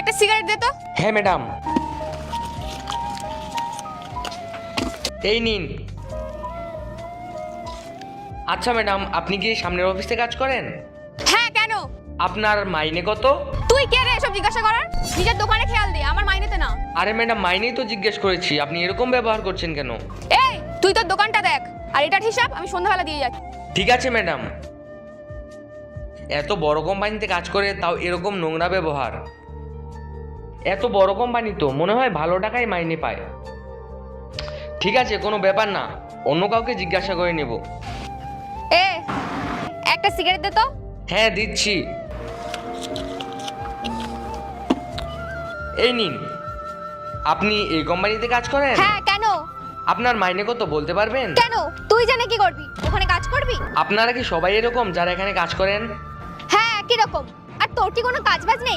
একটা সিগারেট দে তো। হ্যাঁ ম্যাডাম, এই নিন। আচ্ছা ম্যাডাম, আপনি কি সামনের অফিসে কাজ করেন? হ্যাঁ, কেন? আপনার মাইনে কত? তুই কে রে এসব জিজ্ঞাসা করার? নিজের দোকানে খেয়াল দে, আমার মাইনেতে না। আরে ম্যাডাম, মাইনেই তো জিজ্ঞেস করেছি, আপনি এরকম ব্যবহার করছেন কেন? এই, তুই তোর দোকানটা দেখ, আর এটার হিসাব আমি সন্ধ্যাবেলা দিয়ে যাচ্ছি। ঠিক আছে ম্যাডাম। এত বড় কোম্পানিতে কাজ করে তাও এরকম নোংরা ব্যবহার। এত বড় কোম্পানি তো মনে হয় ভালো টাকায় মাইনে পায়। ঠিক আছে, কোনো ব্যাপার না, অন্য কাউকে জিজ্ঞাসা করে নেব। এ, একটা সিগারেট দে তো। হ্যাঁ দিচ্ছি, এই নিন। আপনি এই কোম্পানিতে কাজ করেন? হ্যাঁ, কেন? আপনার মাইনে কত বলতে পারবেন? কেন? তুই জানে কি করবি? ওখানে কাজ করবি? আপনারা কি সবাই এরকম যারা এখানে কাজ করেন? হ্যাঁ, একই রকম। আর তোর কি কোনো কাজ বাজ নেই?